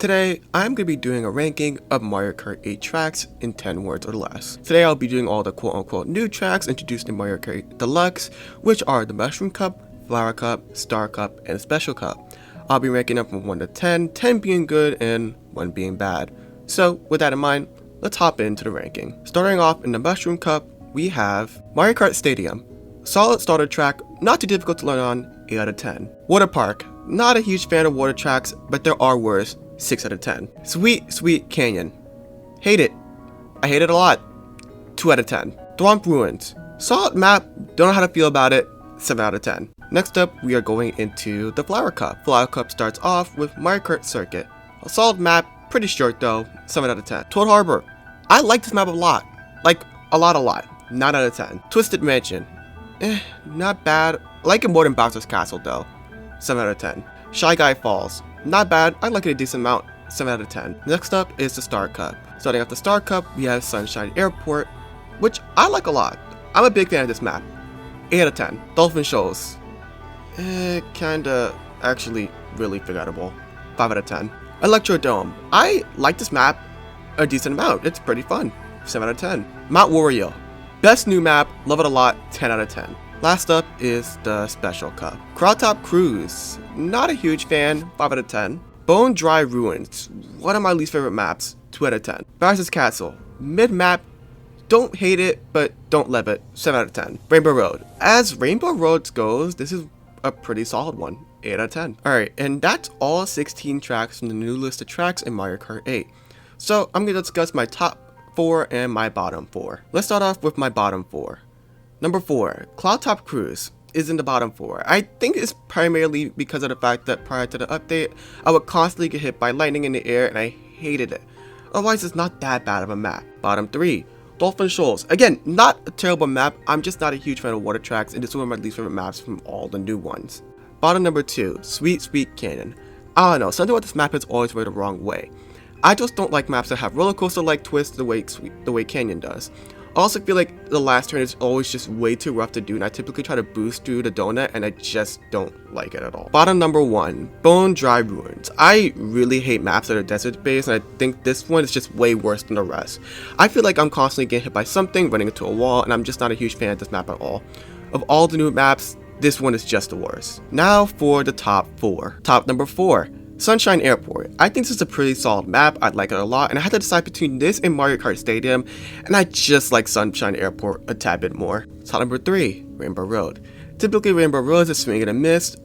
Today, I'm going to be doing a ranking of Mario Kart 8 tracks in 10 words or less. Today I'll be doing all the quote-unquote new tracks introduced in Mario Kart Deluxe, which are the Mushroom Cup, Flower Cup, Star Cup, and Special Cup. I'll be ranking them from 1 to 10, 10 being good and 1 being bad. So, with that in mind, let's hop into the ranking. Starting off in the Mushroom Cup, we have Mario Kart Stadium. Solid starter track, not too difficult to learn on, 8 out of 10. Water Park, not a huge fan of water tracks, but there are worse, 6 out of 10. Sweet Canyon, hate it. I hate it a lot, 2 out of 10. Swamp Ruins, solid map, don't know how to feel about it, 7 out of 10. Next up, we are going into the Flower Cup. Flower Cup starts off with Mario Kart Circuit. A solid map, pretty short though, 7 out of 10. Toad Harbor, I like this map a lot. Like, a lot. 9 out of 10. Twisted Mansion, not bad. I like it more than Bowser's Castle though, 7 out of 10. Shy Guy Falls, not bad. I like it a decent amount, 7 out of 10. Next up is the Star Cup. Starting off the Star Cup, we have Sunshine Airport, which I like a lot. I'm a big fan of this map, 8 out of 10. Dolphin Shoals, kinda, actually really forgettable, 5 out of 10. Electrodome, I like this map a decent amount. It's pretty fun, 7 out of 10. Mount Wario, best new map, love it a lot, 10 out of 10. Last up is the Special Cup. Crowd Top Cruise, not a huge fan, 5 out of 10. Bone Dry Ruins, one of my least favorite maps, 2 out of 10. Bowser's Castle, mid map, don't hate it, but don't love it, 7 out of 10. Rainbow Road, as Rainbow Roads goes, this is a pretty solid one, 8 out of 10. Alright, and that's all 16 tracks from the new list of tracks in Mario Kart 8. So I'm going to discuss my top 4 and my bottom 4. Let's start off with my bottom 4. Number 4, Cloud Top Cruise is in the bottom 4. I think it's primarily because of the fact that prior to the update, I would constantly get hit by lightning in the air and I hated it. Otherwise, it's not that bad of a map. Bottom 3, Dolphin Shoals. Again, not a terrible map, I'm just not a huge fan of water tracks and this is one of my least favorite maps from all the new ones. Bottom number 2, Sweet Canyon. I don't know, something about this map is always rubbed the wrong way. I just don't like maps that have roller coaster like twists the way Canyon does. I also feel like the last turn is always just way too rough to do and I typically try to boost through the donut and I just don't like it at all. Bottom number 1, Bone Dry Ruins. I really hate maps that are desert based and I think this one is just way worse than the rest. I feel like I'm constantly getting hit by something, running into a wall, and I'm just not a huge fan of this map at all. Of all the new maps, this one is just the worst. Now for the top 4. Top number 4. Sunshine Airport. I think this is a pretty solid map, I like it a lot, and I had to decide between this and Mario Kart Stadium, and I just like Sunshine Airport a tad bit more. Top number 3, Rainbow Road. Typically Rainbow Road is a swing and a miss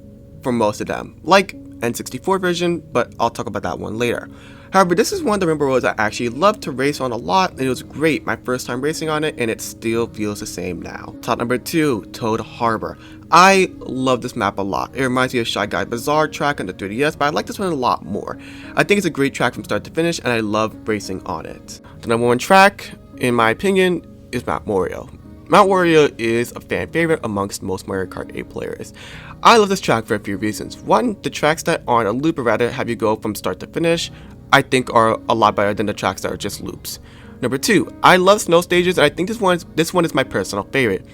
for most of them, like N64 version, but I'll talk about that one later. However, this is one of the Rainbow Roads I actually love to race on a lot, and it was great my first time racing on it, and it still feels the same now. Top number 2, Toad Harbor. I love this map a lot. It reminds me of Shy Guy Bazaar track on the 3DS, but I like this one a lot more. I think it's a great track from start to finish, and I love racing on it. The number 1 track, in my opinion, is Mount Wario. Mount Wario is a fan favorite amongst most Mario Kart 8 players. I love this track for a few reasons. One, the tracks that aren't a loop or rather have you go from start to finish, I think are a lot better than the tracks that are just loops. Number 2, I love snow stages and I think this one is my personal favorite.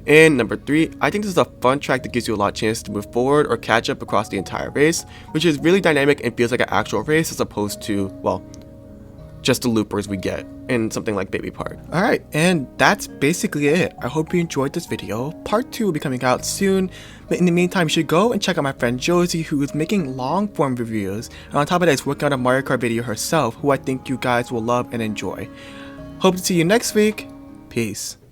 And number 3, I think this is a fun track that gives you a lot of chance to move forward or catch up across the entire race, which is really dynamic and feels like an actual race as opposed to, well, just the loopers we get in something like Baby Park. Alright, and that's basically it. I hope you enjoyed this video. Part 2 will be coming out soon, but in the meantime, you should go and check out my friend Josie, who is making long form reviews, and on top of that is working on a Mario Kart video herself, who I think you guys will love and enjoy. Hope to see you next week. Peace.